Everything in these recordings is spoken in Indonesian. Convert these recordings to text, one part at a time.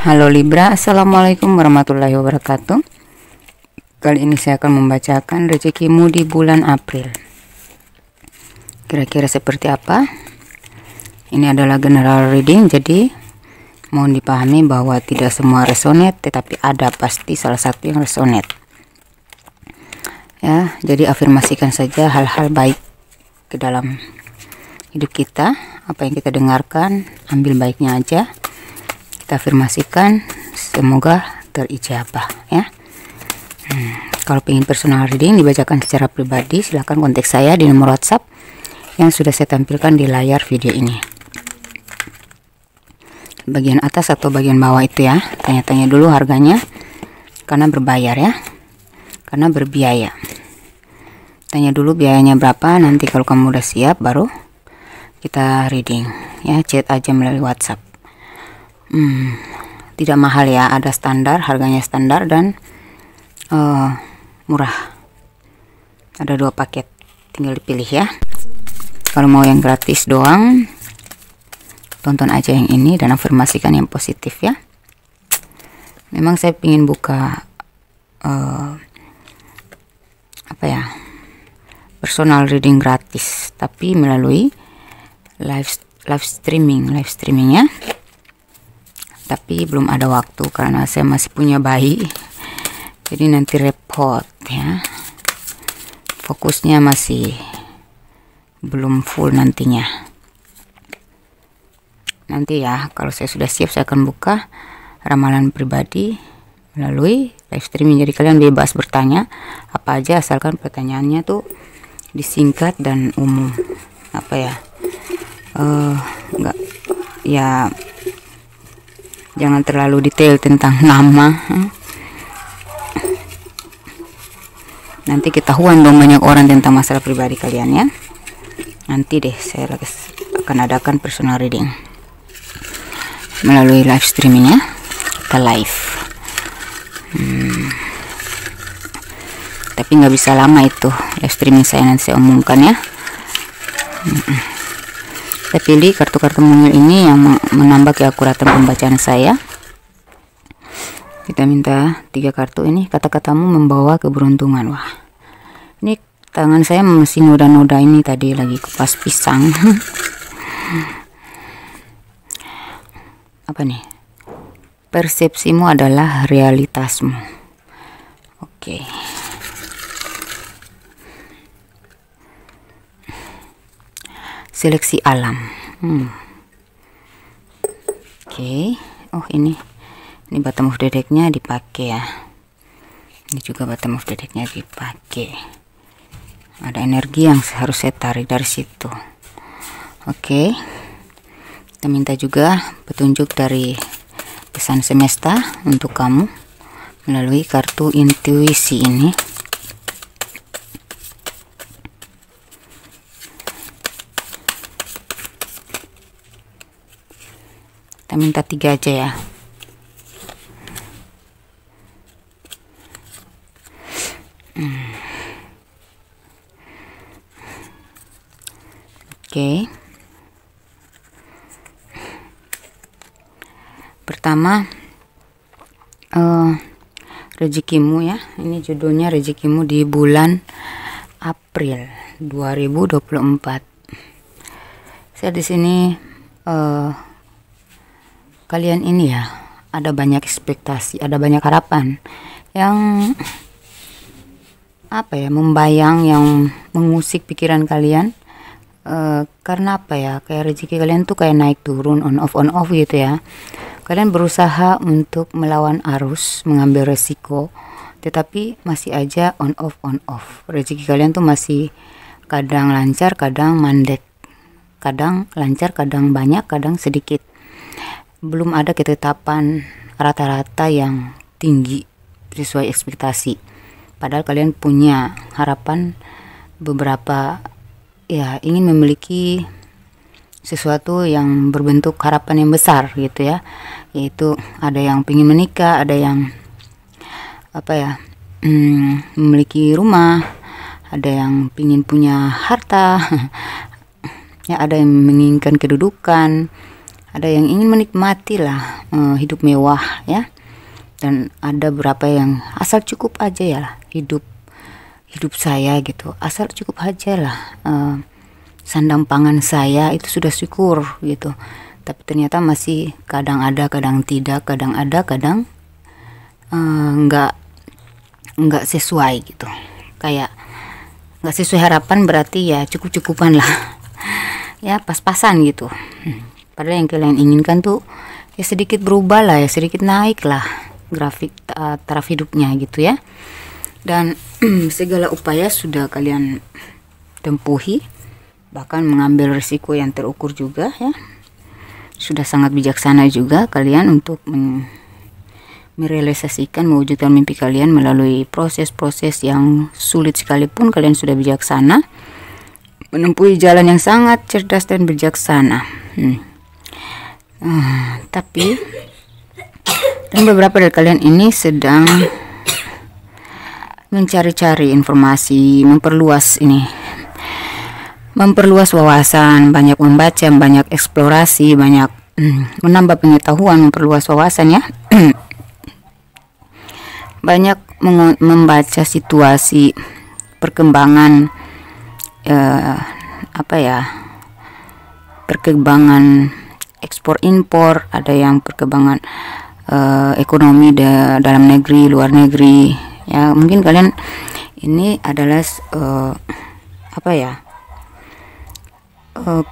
Halo Libra, Assalamualaikum warahmatullahi wabarakatuh. Kali ini saya akan membacakan rezekimu di bulan April. Kira-kira seperti apa? Ini adalah general reading, jadi mohon dipahami bahwa tidak semua resonate, tetapi ada pasti salah satu yang resonate. Ya, jadi afirmasikan saja hal-hal baik ke dalam hidup kita. Apa yang kita dengarkan, ambil baiknya aja. Kita afirmasikan, semoga terijabah ya. Kalau ingin personal reading dibacakan secara pribadi, silahkan kontak saya di nomor WhatsApp yang sudah saya tampilkan di layar video ini. Bagian atas atau bagian bawah itu ya, tanya-tanya dulu harganya, karena berbayar ya, karena berbiaya. Tanya dulu biayanya berapa, nanti kalau kamu udah siap baru kita reading ya. Chat aja melalui WhatsApp. Tidak mahal ya, ada standar, harganya standar dan murah. Ada 2 paket, tinggal dipilih ya. Kalau mau yang gratis doang, tonton aja yang ini dan afirmasikan yang positif ya. Memang saya ingin buka personal reading gratis, tapi melalui live streaming ya. Tapi belum ada waktu karena saya masih punya bayi, jadi nanti repot ya, fokusnya masih belum full nantinya. Nanti ya kalau saya sudah siap, saya akan buka ramalan pribadi melalui live streaming, jadi kalian bebas bertanya apa aja asalkan pertanyaannya tuh disingkat dan umum. Enggak ya, jangan terlalu detail tentang nama. Nanti ketahuan dong banyak orang tentang masalah pribadi kalian ya. Nanti deh saya akan adakan personal reading melalui live streaming ya. Kita live. Tapi nggak bisa lama itu live streaming saya, nanti saya umumkan ya. Saya pilih kartu-kartu mungil ini yang menambah keakuratan pembacaan saya. Kita minta 3 kartu ini. Kata-katamu membawa keberuntungan. Wah, ini tangan saya masih noda-noda ini, tadi lagi kupas pisang. Apa nih? Persepsimu adalah realitasmu. Oke. Seleksi alam. Oke. Oh ini bottom of the deck-nya dipakai ya. Ini juga bottom of the deck-nya dipakai. Ada energi yang harus saya tarik dari situ. Oke. Kita minta juga petunjuk dari pesan semesta untuk kamu melalui kartu intuisi ini. Kita minta 3 aja ya. Oke. Pertama rezekimu ya. Ini judulnya rezekimu di bulan April 2024. Saya di sini kalian ini ya, ada banyak ekspektasi, ada banyak harapan yang membayang, yang mengusik pikiran kalian. Karena kayak rezeki kalian tuh kayak naik turun, on off gitu ya. Kalian berusaha untuk melawan arus, mengambil resiko, tetapi masih aja on off. Rezeki kalian tuh masih kadang lancar, kadang mandek, kadang lancar, kadang banyak, kadang sedikit. Belum ada ketetapan rata-rata yang tinggi sesuai ekspektasi. Padahal kalian punya harapan beberapa ya, ingin memiliki sesuatu yang berbentuk harapan yang besar gitu ya. Yaitu ada yang ingin menikah, ada yang memiliki rumah, ada yang ingin punya harta ya, ada yang menginginkan kedudukan, ada yang ingin menikmati lah hidup mewah ya, dan ada beberapa yang asal cukup aja ya lah hidup saya gitu, asal cukup aja lah, sandang pangan saya itu sudah syukur gitu. Tapi ternyata masih kadang ada kadang tidak, kadang ada kadang nggak sesuai gitu, kayak nggak sesuai harapan, berarti ya cukup-cukupan lah ya, pas-pasan gitu. Padahal yang kalian inginkan tuh ya sedikit berubah lah ya, sedikit naik lah grafik taraf hidupnya gitu ya. Dan segala upaya sudah kalian tempuhi, bahkan mengambil risiko yang terukur juga ya. Sudah sangat bijaksana juga kalian untuk merealisasikan, mewujudkan mimpi kalian melalui proses-proses yang sulit sekalipun. Kalian sudah bijaksana, menempuhi jalan yang sangat cerdas dan bijaksana. Tapi dan beberapa dari kalian ini sedang mencari-cari informasi, memperluas wawasan, banyak membaca, banyak eksplorasi, banyak menambah pengetahuan, memperluas wawasan ya. Banyak membaca situasi perkembangan perkembangan ekspor impor, ada yang perkembangan ekonomi dalam negeri, luar negeri ya. Mungkin kalian ini adalah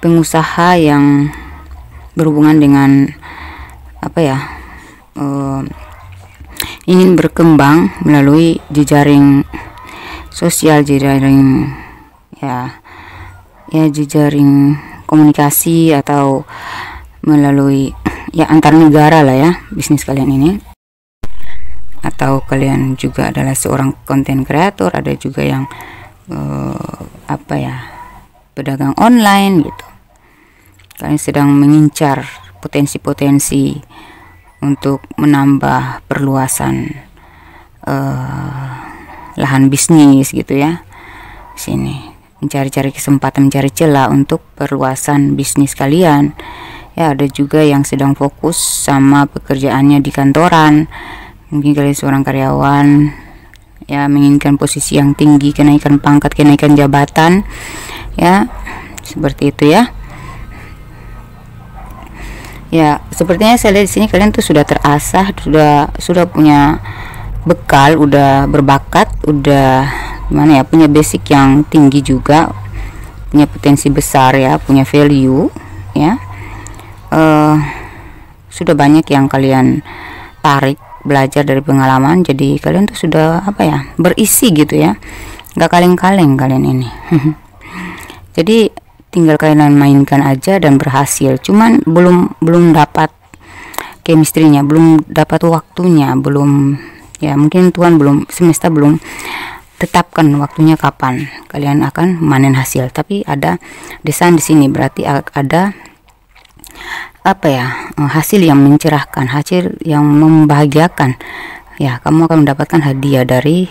pengusaha yang berhubungan dengan ingin berkembang melalui jejaring sosial, jejaring komunikasi, atau melalui ya antar negara lah ya bisnis kalian ini. Atau kalian juga adalah seorang konten kreator, ada juga yang pedagang online gitu. Kalian sedang mengincar potensi-potensi untuk menambah perluasan lahan bisnis gitu ya. Sini mencari-cari kesempatan, mencari celah untuk perluasan bisnis kalian ya. Ada juga yang sedang fokus sama pekerjaannya di kantoran. Mungkin kalian seorang karyawan ya, menginginkan posisi yang tinggi, kenaikan pangkat, kenaikan jabatan ya, seperti itu ya. Ya, sepertinya saya lihat di sini kalian tuh sudah terasah, sudah punya bekal, udah berbakat, udah gimana ya, punya basic yang tinggi juga, punya potensi besar ya, punya value ya. Sudah banyak yang kalian tarik, belajar dari pengalaman, jadi kalian tuh sudah berisi gitu ya, nggak kaleng-kaleng kalian ini. Jadi tinggal kalian mainkan aja dan berhasil. Cuman belum dapat chemistry-nya, belum dapat waktunya, belum ya, mungkin Tuhan semesta belum tetapkan waktunya kapan kalian akan memanen hasil. Tapi ada desain di sini, berarti ada hasil yang mencerahkan, hasil yang membahagiakan ya. Kamu akan mendapatkan hadiah dari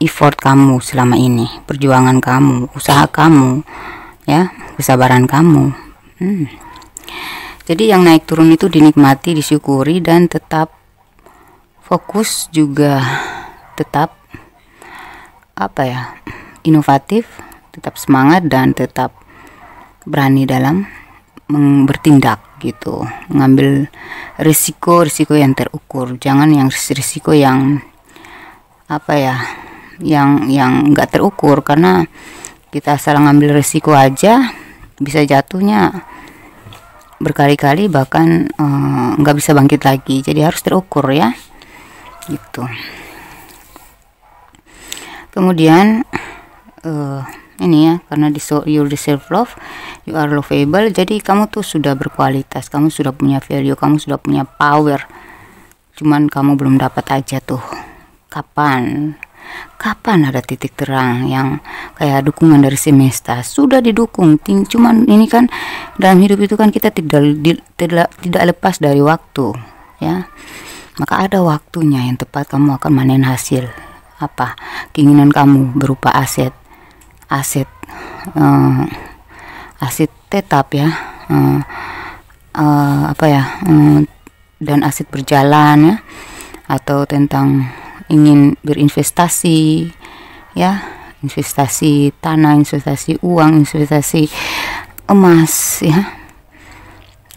effort kamu selama ini, perjuangan kamu, usaha kamu ya, kesabaran kamu. Jadi yang naik turun itu dinikmati, disyukuri, dan tetap fokus juga, tetap inovatif, tetap semangat, dan tetap berani dalam bertindak gitu, mengambil risiko yang terukur. Jangan yang risiko yang yang nggak terukur, karena kita asal ngambil risiko aja bisa jatuhnya berkali-kali, bahkan nggak bisa bangkit lagi. Jadi harus terukur ya gitu. Kemudian ini ya, karena you deserve love, you are lovable. Jadi kamu tuh sudah berkualitas, kamu sudah punya value, kamu sudah punya power. Cuman kamu belum dapat aja tuh. Kapan ada titik terang yang kayak dukungan dari semesta? Sudah didukung, cuman ini kan dalam hidup itu kan kita tidak lepas dari waktu ya. Maka ada waktunya yang tepat, kamu akan manen hasil keinginan kamu berupa aset tetap ya, apa ya, dan aset berjalan ya, atau tentang ingin berinvestasi ya, investasi tanah, investasi uang, investasi emas ya,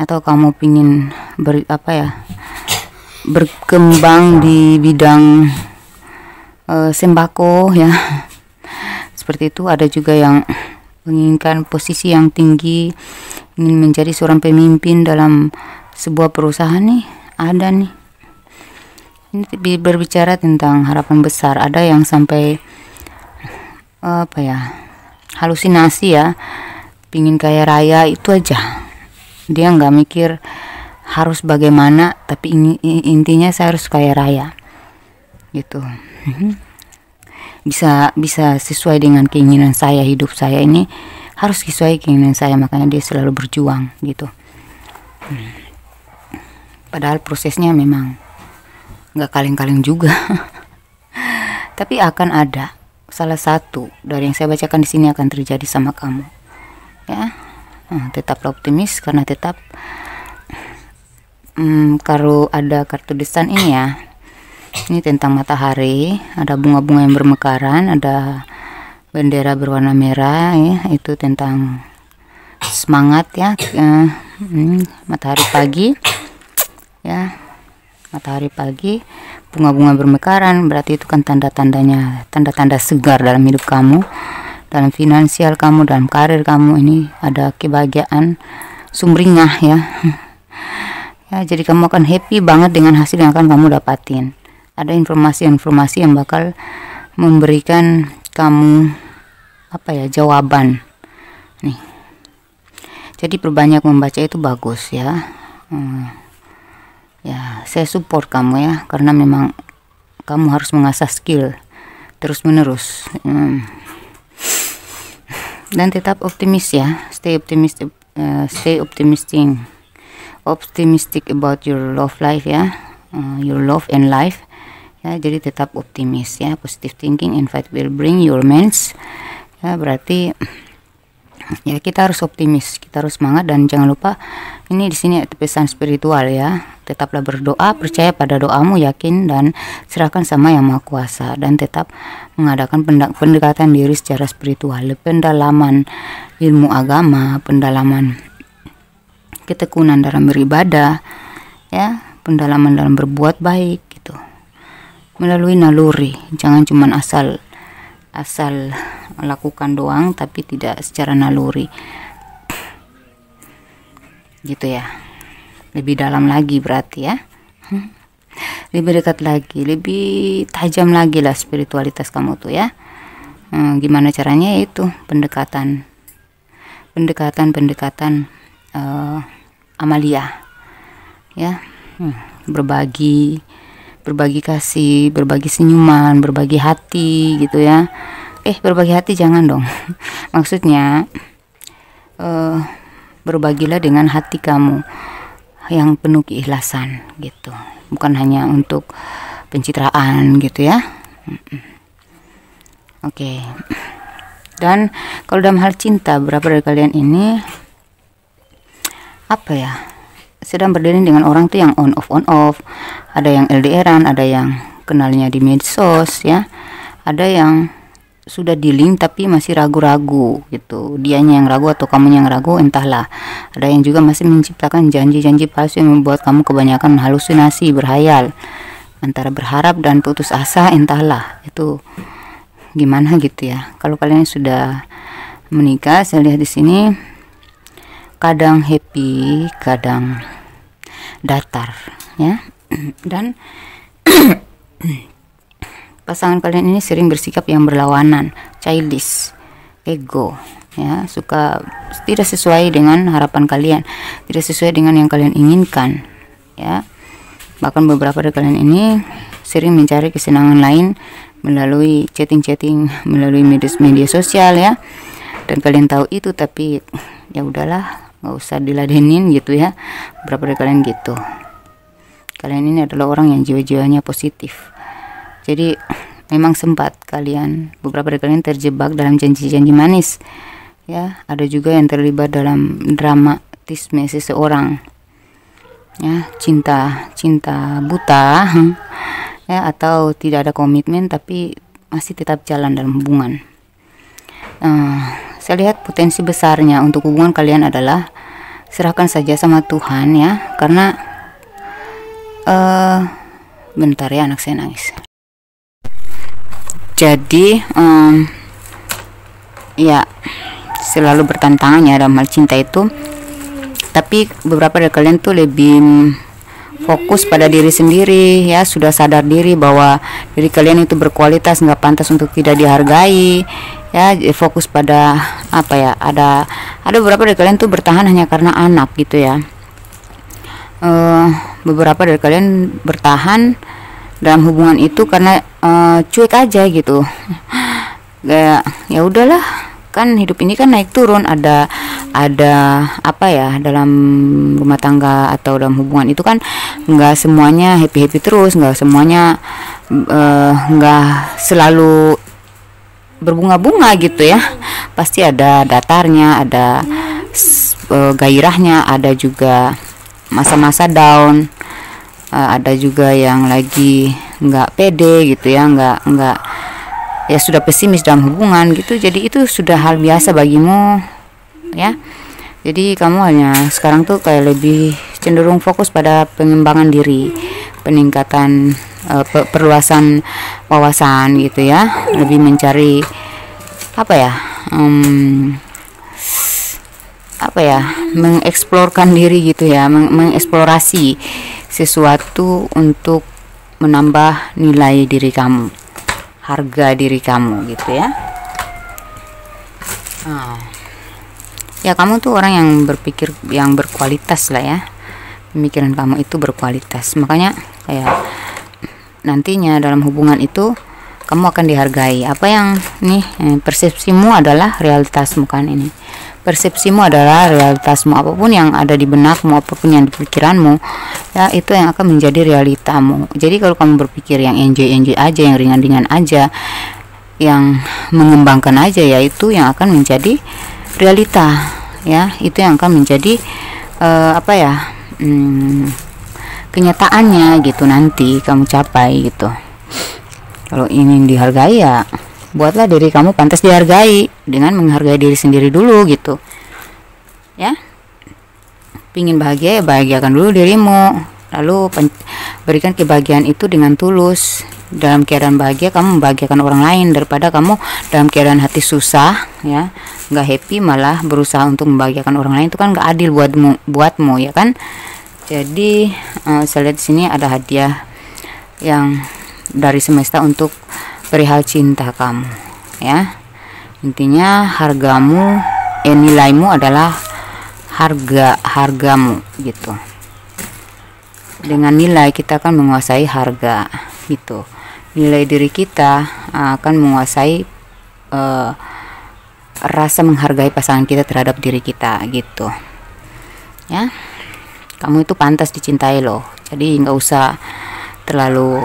atau kamu pingin berkembang di bidang sembako ya, seperti itu. Ada juga yang menginginkan posisi yang tinggi, ingin menjadi seorang pemimpin dalam sebuah perusahaan nih, ada nih. Ini berbicara tentang harapan besar. Ada yang sampai halusinasi ya, pingin kaya raya itu aja, dia nggak mikir harus bagaimana, tapi intinya saya harus kaya raya gitu. bisa sesuai dengan keinginan saya, hidup saya ini harus sesuai keinginan saya, makanya dia selalu berjuang gitu. Padahal prosesnya memang nggak kaleng-kaleng juga. Tapi akan ada salah satu dari yang saya bacakan di sini akan terjadi sama kamu ya. Tetaplah optimis, karena tetap kalau ada kartu desan ini ya, ini tentang matahari, ada bunga-bunga yang bermekaran, ada bendera berwarna merah ya, itu tentang semangat ya. Matahari pagi ya, matahari pagi, bunga-bunga bermekaran, berarti itu kan tanda-tanda segar dalam hidup kamu, dalam finansial kamu, dalam karir kamu. Ini ada kebahagiaan sumringah ya. Ya, jadi kamu akan happy banget dengan hasil yang akan kamu dapatin. Ada informasi-informasi yang bakal memberikan kamu jawaban nih. Jadi perbanyak membaca itu bagus ya. Ya, saya support kamu ya, karena memang kamu harus mengasah skill terus menerus. Dan tetap optimis ya, stay optimistic about your love life ya, your love and life ya. Jadi tetap optimis ya, positive thinking and fight will bring your romance ya. Berarti ya kita harus optimis, kita harus semangat, dan jangan lupa ini di sini ada pesan spiritual ya. Tetaplah berdoa, percaya pada doamu, yakin dan serahkan sama Yang Maha Kuasa, dan tetap mengadakan pendekatan diri secara spiritual, pendalaman ilmu agama, pendalaman ketekunan dalam beribadah ya, pendalaman dalam berbuat baik gitu, melalui naluri. Jangan cuma asal lakukan doang tapi tidak secara naluri gitu ya. Lebih dalam lagi berarti ya, lebih dekat lagi, lebih tajam lagi lah spiritualitas kamu tuh ya. Gimana caranya? Itu pendekatan amalia ya. Berbagi kasih, berbagi senyuman, berbagi hati gitu ya. Berbagi hati jangan dong. Maksudnya berbagilah dengan hati kamu yang penuh keikhlasan gitu, bukan hanya untuk pencitraan gitu ya. Oke. Dan kalau dalam hal cinta, beberapa dari kalian ini sedang berdiri dengan orang tuh yang on off, ada yang LDRan, ada yang kenalnya di medsos ya, ada yang sudah dealing tapi masih ragu-ragu gitu, dianya yang ragu atau kamunya yang ragu, entahlah. Ada yang juga masih menciptakan janji-janji palsu yang membuat kamu kebanyakan halusinasi, berhayal, antara berharap dan putus asa, entahlah itu gimana gitu ya. Kalau kalian sudah menikah, saya lihat di sini kadang happy, kadang datar ya. Dan pasangan kalian ini sering bersikap yang berlawanan, childish, ego ya, suka tidak sesuai dengan harapan kalian, tidak sesuai dengan yang kalian inginkan ya. Bahkan beberapa dari kalian ini sering mencari kesenangan lain melalui chatting, melalui media sosial ya. Dan kalian tahu itu, tapi ya udahlah, nggak usah diladenin gitu ya. Beberapa dari kalian gitu. Kalian ini adalah orang yang jiwa-jiwanya positif. Jadi memang sempat beberapa dari kalian terjebak dalam janji-janji manis ya. Ada juga yang terlibat dalam dramatisme seseorang ya, cinta buta ya, atau tidak ada komitmen tapi masih tetap jalan dalam hubungan. Saya lihat potensi besarnya untuk hubungan kalian adalah serahkan saja sama Tuhan ya, karena bentar ya, anak saya nangis. Jadi ya, selalu bertantangan ya dalam hal cinta itu, tapi beberapa dari kalian tuh lebih fokus pada diri sendiri ya, sudah sadar diri bahwa diri kalian itu berkualitas, nggak pantas untuk tidak dihargai ya, fokus pada apa ya, ada beberapa dari kalian tuh bertahan hanya karena anak gitu ya. Beberapa dari kalian bertahan dalam hubungan itu karena cuek aja gitu. Kayak ya udahlah, kan hidup ini kan naik turun, ada apa ya, dalam rumah tangga atau dalam hubungan itu kan nggak semuanya happy terus, nggak semuanya nggak selalu berbunga-bunga gitu ya, pasti ada datarnya, ada gairahnya, ada juga masa-masa down, ada juga yang lagi nggak pede gitu ya, nggak ya, sudah pesimis dalam hubungan gitu. Jadi itu sudah hal biasa bagimu ya. Jadi kamu hanya sekarang tuh kayak lebih cenderung fokus pada pengembangan diri, peningkatan perluasan wawasan gitu ya, lebih mencari mengeksplorkan diri gitu ya, mengeksplorasi sesuatu untuk menambah nilai diri kamu, harga diri kamu gitu ya. Ya, kamu tuh orang yang berpikir yang berkualitas lah ya, pemikiran kamu itu berkualitas, makanya kayak nantinya dalam hubungan itu kamu akan dihargai. Apa yang nih, persepsimu adalah realitasmu kan, ini persepsimu adalah realitasmu, apapun yang ada di benakmu, apapun yang di pikiranmu ya, itu yang akan menjadi realitamu. Jadi kalau kamu berpikir yang enjoy aja, yang ringan-ringan aja, yang mengembangkan aja, ya itu yang akan menjadi realita ya, itu yang akan menjadi kenyataannya gitu, nanti kamu capai gitu. Kalau ingin dihargai ya buatlah diri kamu pantas dihargai dengan menghargai diri sendiri dulu gitu ya. Pingin bahagia ya bahagiakan dulu dirimu, lalu berikan kebahagiaan itu dengan tulus. Dalam keadaan bahagia kamu membahagiakan orang lain, daripada kamu dalam keadaan hati susah ya, nggak happy malah berusaha untuk membahagiakan orang lain, itu kan nggak adil buatmu ya kan. Jadi saya lihat di sini ada hadiah yang dari semesta untuk perihal cinta kamu ya. Intinya hargamu, nilaimu adalah hargamu gitu. Dengan nilai kita akan menguasai harga gitu. Nilai diri kita akan menguasai rasa menghargai pasangan kita terhadap diri kita gitu ya. Kamu itu pantas dicintai loh, jadi nggak usah terlalu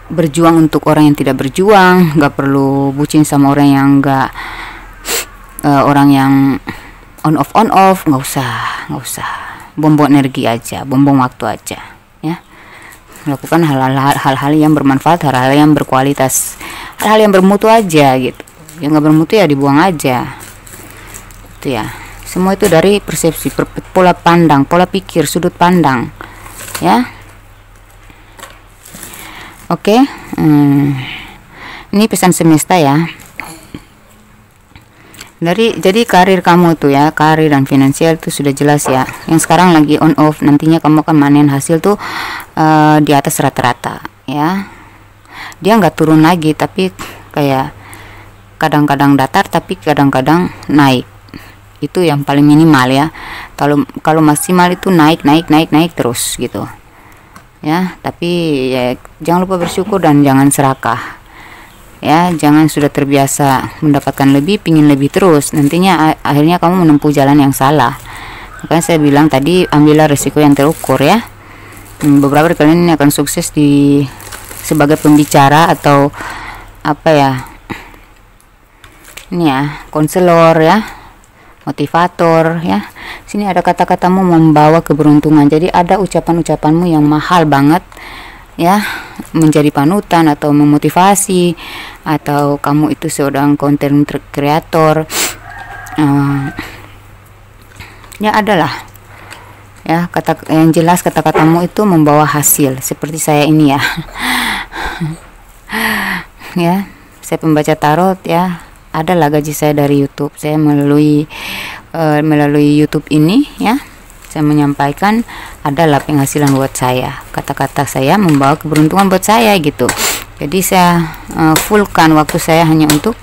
berjuang untuk orang yang tidak berjuang, nggak perlu bucin sama orang yang nggak orang yang on off, nggak usah buang energi aja, buang waktu aja ya. Lakukan hal-hal yang bermanfaat, hal-hal yang berkualitas, hal-hal yang bermutu aja gitu. Yang nggak bermutu ya dibuang aja itu ya. Semua itu dari persepsi, pola pandang, pola pikir, sudut pandang ya. Oke, ini pesan semesta ya. Jadi karir kamu tuh ya, karir dan finansial itu sudah jelas ya. Yang sekarang lagi on off, nantinya kamu akan manen hasil tuh di atas rata-rata ya. Dia nggak turun lagi, tapi kayak kadang-kadang datar, tapi kadang-kadang naik. Itu yang paling minimal ya. Kalau maksimal itu naik terus gitu ya. Tapi ya jangan lupa bersyukur dan jangan serakah ya. Jangan sudah terbiasa mendapatkan lebih, pingin lebih terus, nantinya akhirnya kamu menempuh jalan yang salah. Makanya saya bilang tadi, ambillah risiko yang terukur ya. Beberapa dari kalian ini akan sukses sebagai pembicara atau ini ya, konselor ya, motivator ya. Sini ada kata-katamu membawa keberuntungan. Jadi ada ucapan-ucapanmu yang mahal banget ya, menjadi panutan atau memotivasi, atau kamu itu seorang konten kreator. Ya adalah ya, kata yang jelas kata-katamu itu membawa hasil seperti saya ini ya. Ya, saya pembaca tarot ya, adalah gaji saya dari YouTube. Saya melalui YouTube ini ya, saya menyampaikan adalah penghasilan buat saya. Kata-kata saya membawa keberuntungan buat saya gitu. Jadi saya fullkan waktu saya hanya untuk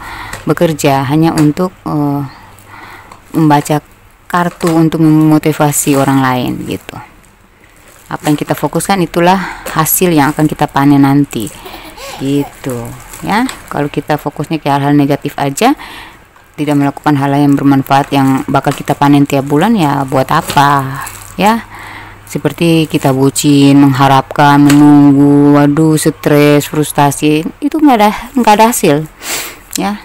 bekerja, hanya untuk membaca kartu untuk memotivasi orang lain gitu. Apa yang kita fokuskan itulah hasil yang akan kita panen nanti gitu ya. Kalau kita fokusnya ke hal-hal negatif aja, tidak melakukan hal yang bermanfaat yang bakal kita panen tiap bulan, ya buat apa ya. Seperti kita bucin, mengharapkan, menunggu, waduh stres, frustasi, itu nggak ada hasil ya.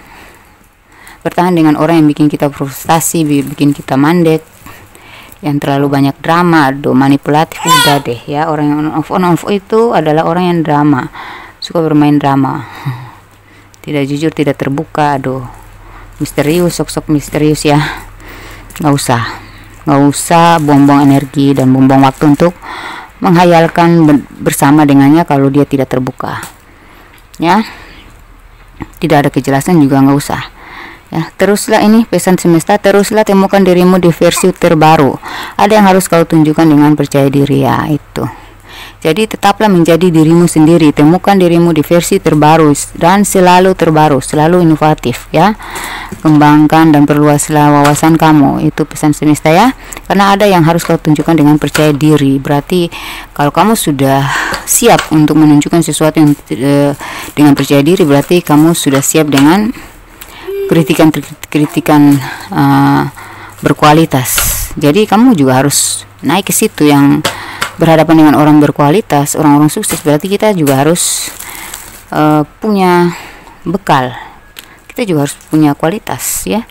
Bertahan dengan orang yang bikin kita frustasi, bikin kita mandek, yang terlalu banyak drama, manipulatif, udah deh ya. Orang yang on off itu adalah orang yang drama, suka bermain drama, tidak jujur, tidak terbuka, misterius, sok-sok misterius ya. Nggak usah buang-buang energi dan buang-buang waktu untuk menghayalkan bersama dengannya kalau dia tidak terbuka ya. Tidak ada kejelasan juga nggak usah ya. Teruslah, ini pesan semesta, teruslah temukan dirimu di versi terbaru. Ada yang harus kau tunjukkan dengan percaya diri ya itu. Jadi tetaplah menjadi dirimu sendiri, temukan dirimu di versi terbaru dan selalu terbaru, selalu inovatif ya. Kembangkan dan perluaslah wawasan kamu, itu pesan semesta ya. Karena ada yang harus kau tunjukkan dengan percaya diri. Berarti kalau kamu sudah siap untuk menunjukkan sesuatu yang dengan percaya diri, berarti kamu sudah siap dengan kritikan berkualitas. Jadi kamu juga harus naik ke situ, yang berhadapan dengan orang berkualitas, orang-orang sukses. Berarti kita juga harus punya bekal, kita juga harus punya kualitas ya.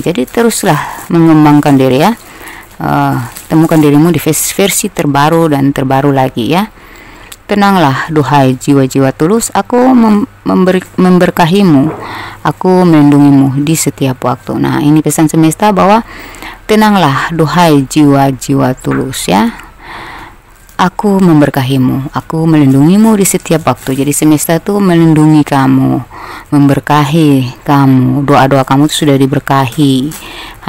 Jadi teruslah mengembangkan diri ya. Temukan dirimu di versi terbaru dan terbaru lagi ya. Tenanglah duhai jiwa-jiwa tulus, aku memberkahimu, aku melindungimu di setiap waktu. Nah, ini pesan semesta bahwa tenanglah duhai jiwa-jiwa tulus ya. Aku memberkahimu, aku melindungimu di setiap waktu. Jadi semesta itu melindungi kamu, memberkahi kamu. Doa-doa kamu itu sudah diberkahi,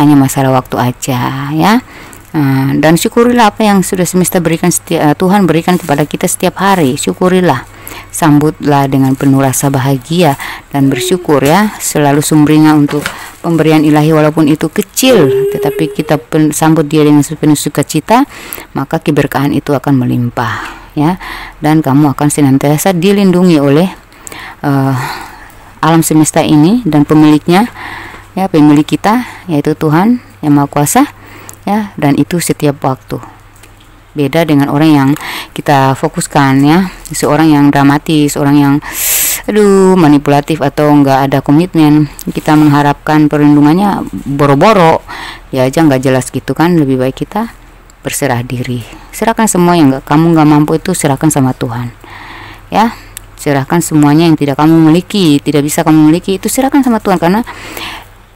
hanya masalah waktu aja ya. Dan syukurilah apa yang sudah semesta berikan, Tuhan berikan kepada kita setiap hari. Syukurilah, sambutlah dengan penuh rasa bahagia dan bersyukur ya. Selalu sumringah untuk pemberian ilahi, walaupun itu kecil, tetapi kita sambut dia dengan sepenuh sukacita, maka keberkahan itu akan melimpah ya. Dan kamu akan senantiasa dilindungi oleh alam semesta ini dan pemiliknya ya, pemilik kita yaitu Tuhan yang Maha Kuasa ya. Dan itu setiap waktu. Beda dengan orang yang kita fokuskan ya, seorang yang dramatis, orang yang manipulatif atau enggak ada komitmen. Kita mengharapkan perlindungannya boro-boro ya aja nggak jelas gitu kan. Lebih baik kita berserah diri, serahkan semua yang kamu nggak mampu itu, serahkan sama Tuhan ya. Serahkan semuanya yang tidak kamu miliki, tidak bisa kamu miliki, itu serahkan sama Tuhan. Karena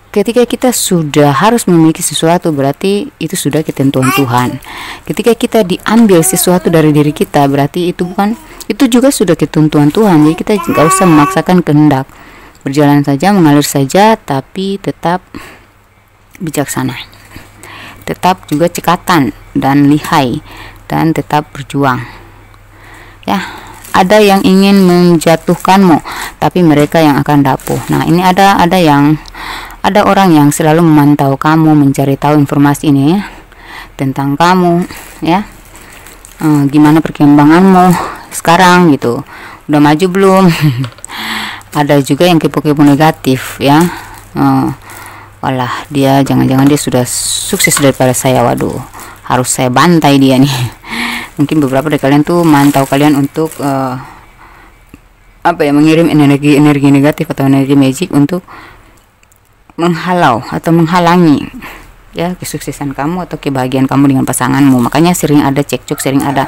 ketika kita sudah harus memiliki sesuatu, berarti itu sudah ketentuan Tuhan. Ketika kita diambil sesuatu dari diri kita, berarti itu juga sudah ketentuan Tuhan. Jadi kita nggak usah memaksakan kehendak, berjalan saja, mengalir saja, tapi tetap bijaksana, tetap juga cekatan dan lihai, dan tetap berjuang ya. Ada yang ingin menjatuhkanmu, tapi mereka yang akan rapuh. Nah, ini ada orang yang selalu memantau kamu, mencari tahu informasi ini ya, tentang kamu ya. Gimana perkembanganmu sekarang gitu, udah maju belum? Ada juga yang kepo-kepo negatif ya. Walah, dia jangan-jangan dia sudah sukses daripada saya, waduh harus saya bantai dia nih. Mungkin beberapa dari kalian tuh mantau kalian untuk mengirim energi negatif atau energi magic untuk menghalau atau menghalangi ya kesuksesan kamu atau kebahagiaan kamu dengan pasanganmu. Makanya sering ada cekcok, sering ada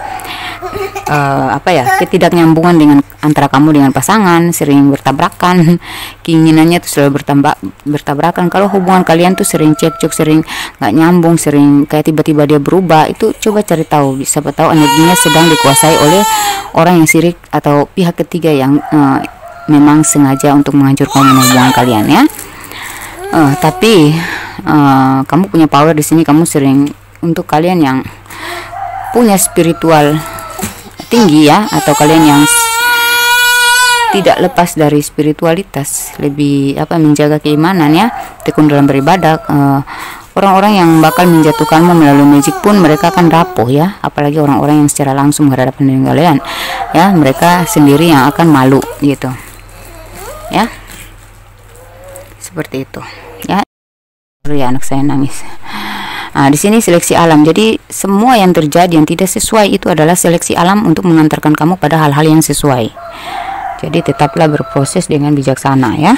ketidaknyambungan dengan antara kamu dengan pasangan, sering bertabrakan, keinginannya tuh selalu bertabrakan. Kalau hubungan kalian tuh sering cekcok, sering nggak nyambung, sering kayak tiba-tiba dia berubah, itu coba cari tahu, siapa tahu energinya sedang dikuasai oleh orang yang sirik atau pihak ketiga yang memang sengaja untuk menghancurkan hubungan kalian ya. Tapi kamu punya power di sini. Kamu sering, untuk kalian yang punya spiritual tinggi ya, atau kalian yang tidak lepas dari spiritualitas, lebih menjaga keimanan ya, tekun dalam beribadah, orang-orang yang bakal menjatuhkanmu melalui magic pun mereka akan rapuh ya. Apalagi orang-orang yang secara langsung berhadapan dengan kalian ya, mereka sendiri yang akan malu gitu ya, seperti itu ya. Ya, anak saya nangis. Nah, di sini seleksi alam. Jadi semua yang terjadi yang tidak sesuai itu adalah seleksi alam untuk mengantarkan kamu pada hal-hal yang sesuai. Jadi tetaplah berproses dengan bijaksana ya.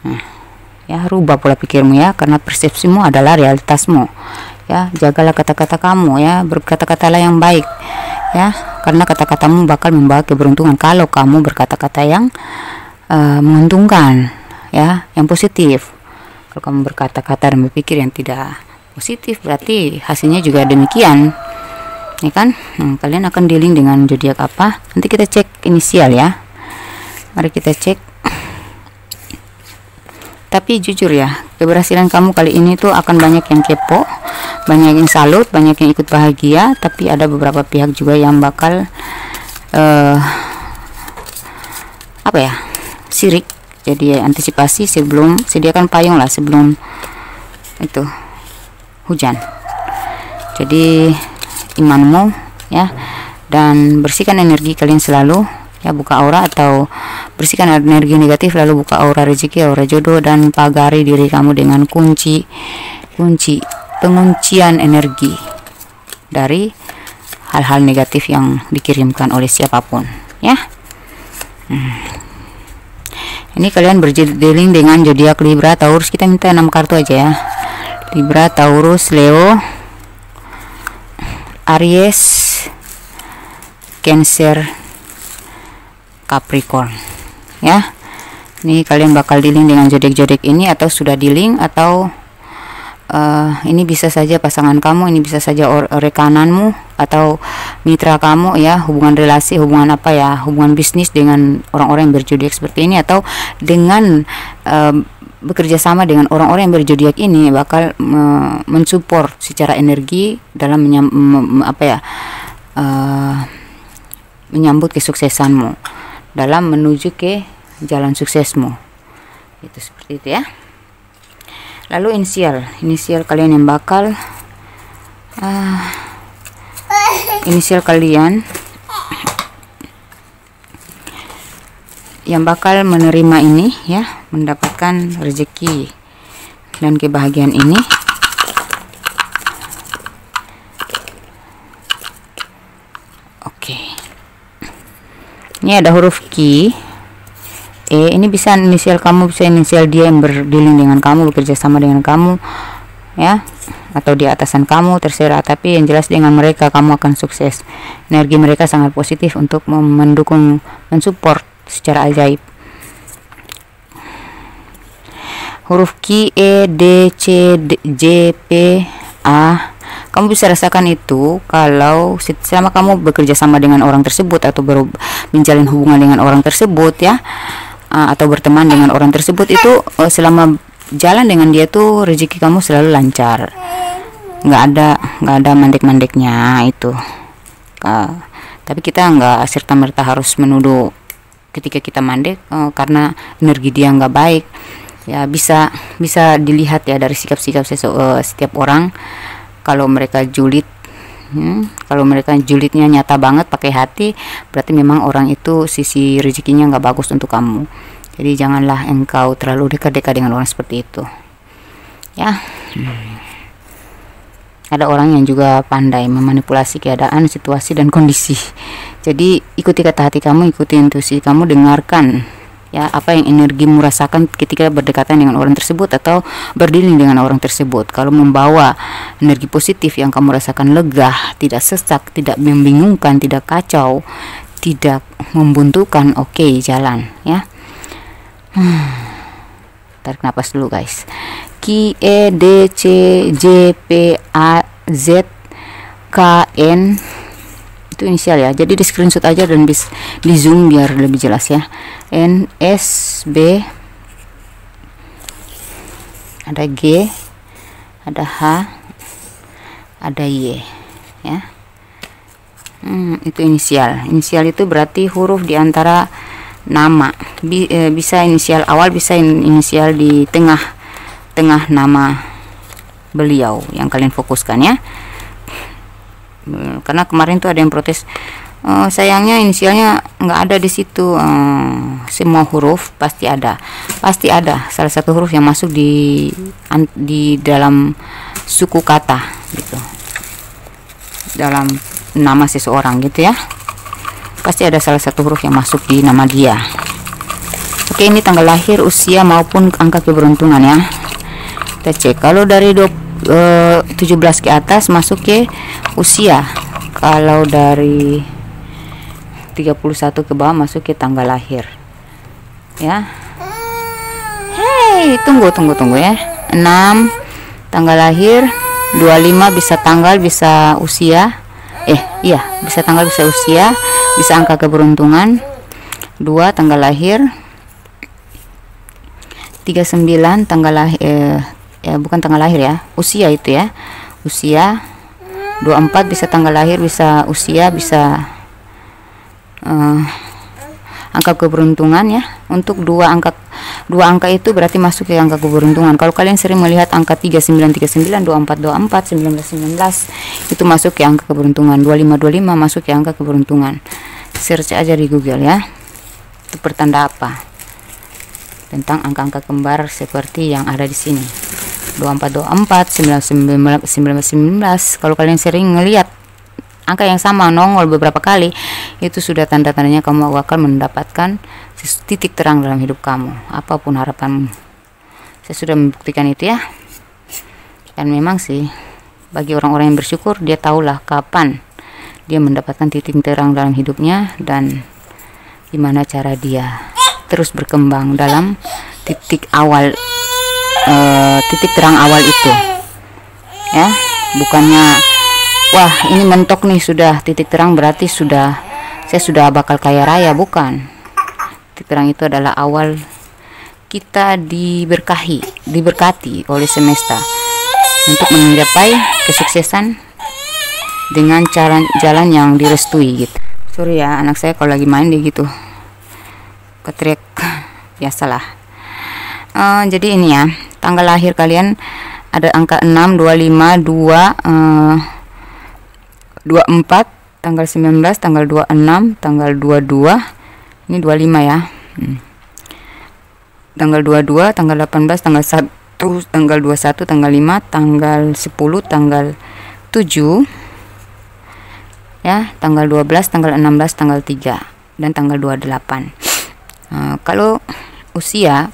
Nah, ya rubah pola pikirmu ya, karena persepsimu adalah realitasmu. Ya, jagalah kata-kata kamu ya, berkata-katalah yang baik ya, karena kata-katamu bakal membawa keberuntungan kalau kamu berkata-kata yang menguntungkan ya, yang positif. Kalau kamu berkata-kata dan berpikir yang tidak positif, berarti hasilnya juga demikian ya kan. Kalian akan dealing dengan zodiak apa, nanti kita cek inisial ya. Mari kita cek. Tapi jujur ya, keberhasilan kamu kali ini tuh akan banyak yang kepo, banyak yang salut, banyak yang ikut bahagia. Tapi ada beberapa pihak juga yang bakal sirik. Jadi antisipasi sebelum, sediakan payung lah sebelum itu hujan. Jadi imanmu ya, dan bersihkan energi kalian selalu ya, buka aura atau bersihkan energi negatif, lalu buka aura rezeki, aura jodoh, dan pagari diri kamu dengan kunci penguncian energi dari hal-hal negatif yang dikirimkan oleh siapapun ya. Ini kalian berdealing dengan zodiak Libra, Taurus. Kita minta 6 kartu aja ya. Libra, Taurus, Leo, Aries, Cancer, Capricorn ya. Ini kalian bakal dealing dengan zodiak-zodiak ini, atau sudah dealing, atau ini bisa saja pasangan kamu, ini bisa saja rekananmu atau mitra kamu ya, hubungan relasi, hubungan hubungan bisnis dengan orang-orang yang berzodiak seperti ini, atau dengan bekerja sama dengan orang-orang yang berzodiak ini bakal mensupport secara energi dalam menyambut kesuksesanmu, dalam menuju ke jalan suksesmu. Itu seperti itu ya. Lalu inisial kalian yang bakal inisial kalian yang bakal menerima ini ya, mendapatkan rezeki dan kebahagiaan ini. Oke. Ini ada huruf Q. Ini bisa inisial kamu, bisa inisial dia yang berdealing dengan kamu, bekerja sama dengan kamu ya, atau di atasan kamu, terserah. Tapi yang jelas dengan mereka kamu akan sukses. Energi mereka sangat positif untuk mendukung, mensupport secara ajaib. Huruf Q, E, D, C, J, P, A. Kamu bisa rasakan itu kalau selama kamu bekerja sama dengan orang tersebut, atau menjalin hubungan dengan orang tersebut ya, atau berteman dengan orang tersebut, itu selama jalan dengan dia tuh rezeki kamu selalu lancar, nggak ada mandek-mandeknya itu. Tapi kita nggak serta-merta harus menuduh ketika kita mandek karena energi dia nggak baik ya. Bisa dilihat ya dari sikap-sikap setiap orang. Kalau mereka julid, kalau mereka julidnya nyata banget pakai hati, berarti memang orang itu sisi rezekinya nggak bagus untuk kamu. Jadi janganlah engkau terlalu dekat-dekat dengan orang seperti itu ya. Ada orang yang juga pandai memanipulasi keadaan, situasi, dan kondisi. Jadi ikuti kata hati kamu, ikuti intuisi kamu, dengarkan ya, apa yang energimu rasakan ketika berdekatan dengan orang tersebut atau berdiri dengan orang tersebut. Kalau membawa energi positif yang kamu rasakan lega, tidak sesak, tidak membingungkan, tidak kacau, tidak membuntukan, oke, jalan ya. Tarik napas dulu guys. Q E D C J P A Z K N, itu inisial ya, jadi di screenshot aja dan di zoom biar lebih jelas ya. N S B, ada G, ada H, ada Y ya. Itu inisial. Inisial itu berarti huruf di antara nama, bisa inisial awal, bisa inisial di tengah nama beliau yang kalian fokuskan ya. Karena kemarin tuh ada yang protes, sayangnya inisialnya nggak ada di situ. Semua huruf pasti ada salah satu huruf yang masuk di dalam suku kata gitu, dalam nama seseorang gitu ya. Pasti ada salah satu huruf yang masuk di nama dia. Oke, ini tanggal lahir, usia maupun angka keberuntungan ya. Kita cek, kalau dari 17 ke atas masuk ke usia, kalau dari 31 ke bawah masuk ke tanggal lahir ya. Hei, tunggu ya. 6 tanggal lahir, 25 bisa tanggal, bisa usia, iya, bisa tanggal, bisa usia, bisa angka keberuntungan. 2 tanggal lahir, 39 tanggal lahir, bukan tanggal lahir ya, usia itu ya, usia. 24 bisa tanggal lahir, bisa usia, bisa angka keberuntungan ya. Untuk dua angka itu berarti masuk ke angka keberuntungan. Kalau kalian sering melihat angka 3939, 2424, 1919 itu masuk ke angka keberuntungan. 2525 masuk ke angka keberuntungan. Search aja di Google ya. Itu pertanda apa? Tentang angka-angka kembar seperti yang ada di sini. 2424, 1919. Kalau kalian sering melihat angka yang sama nongol beberapa kali, itu sudah tanda-tandanya kamu akan mendapatkan titik terang dalam hidup kamu, apapun harapanmu. Saya sudah membuktikan itu ya. Dan memang sih, bagi orang-orang yang bersyukur, dia tahulah kapan dia mendapatkan titik terang dalam hidupnya dan gimana cara dia terus berkembang dalam titik awal, titik terang awal itu ya. Bukannya wah ini mentok nih sudah titik terang berarti saya sudah bakal kaya raya, bukan. Titik terang itu adalah awal kita diberkati oleh semesta untuk mencapai kesuksesan dengan jalan yang direstui gitu. Sorry ya, anak saya kalau lagi main dia gitu keteriak, biasalah. Jadi ini ya, tanggal lahir kalian ada angka 6, 25, 2, 24, tanggal 19, tanggal 26, tanggal 22, ini 25 ya. Tanggal 22, tanggal 18, tanggal 1, tanggal 21, tanggal 5, tanggal 10, tanggal 7 ya, tanggal 12, tanggal 16, tanggal 3 dan tanggal 28. Kalau usia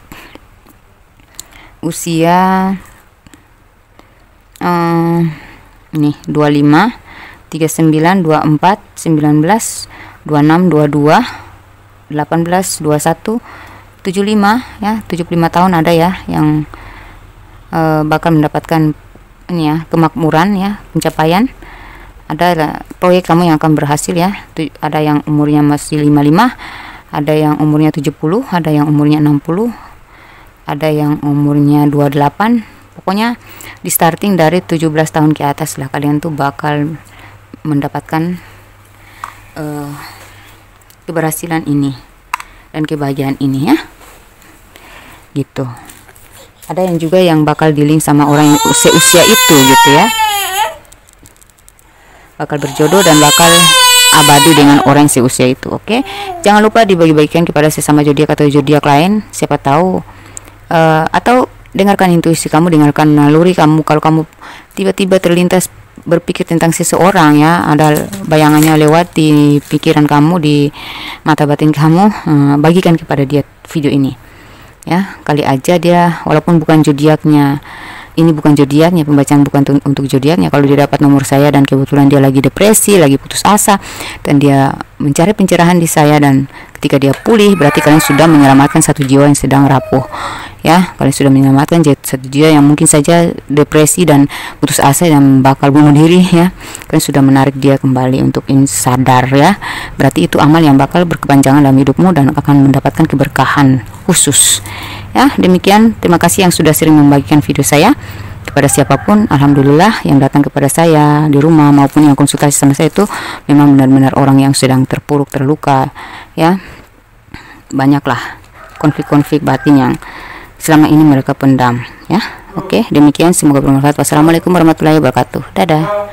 ini 25, 39, 24, 19, 26, 22, 18, 21, 75 ya, 75 tahun ada ya yang bakal mendapatkan ini ya, kemakmuran ya, pencapaian. Ada proyek kamu yang akan berhasil ya. Ada yang umurnya masih 55, ada yang umurnya 70, ada yang umurnya 60, ada yang umurnya 28. Pokoknya di starting dari 17 tahun ke atas lah kalian tuh bakal mendapatkan keberhasilan ini dan kebahagiaan ini ya, gitu. Ada yang juga yang bakal di-link sama orang yang usia itu gitu ya, bakal berjodoh dan bakal abadi dengan orang seusia itu. Oke, jangan lupa dibagi-bagikan kepada sesama zodiak atau zodiak lain, siapa tahu atau dengarkan intuisi kamu, dengarkan naluri kamu. Kalau kamu tiba-tiba terlintas berpikir tentang seseorang ya, ada bayangannya lewat di pikiran kamu, di mata batin kamu, bagikan kepada dia video ini ya. Kali aja dia, walaupun bukan zodiaknya, ini bukan zodiaknya, pembacaan bukan untuk zodiaknya, kalau dia dapat nomor saya dan kebetulan dia lagi depresi, lagi putus asa, dan dia mencari pencerahan di saya, dan ketika dia pulih, berarti kalian sudah menyelamatkan satu jiwa yang sedang rapuh ya. Kalian sudah menyelamatkan satu jiwa yang mungkin saja depresi dan putus asa dan bakal bunuh diri ya. Kalian sudah menarik dia kembali untuk sadar ya. Berarti itu amal yang bakal berkepanjangan dalam hidupmu dan akan mendapatkan keberkahan khusus ya. Demikian, terima kasih yang sudah sering membagikan video saya kepada siapapun. Alhamdulillah yang datang kepada saya di rumah maupun yang konsultasi sama saya itu memang benar-benar orang yang sedang terpuruk, terluka ya. Banyaklah konflik-konflik batin yang selama ini mereka pendam ya. Oke, demikian, semoga bermanfaat. Wassalamualaikum warahmatullahi wabarakatuh. Dadah.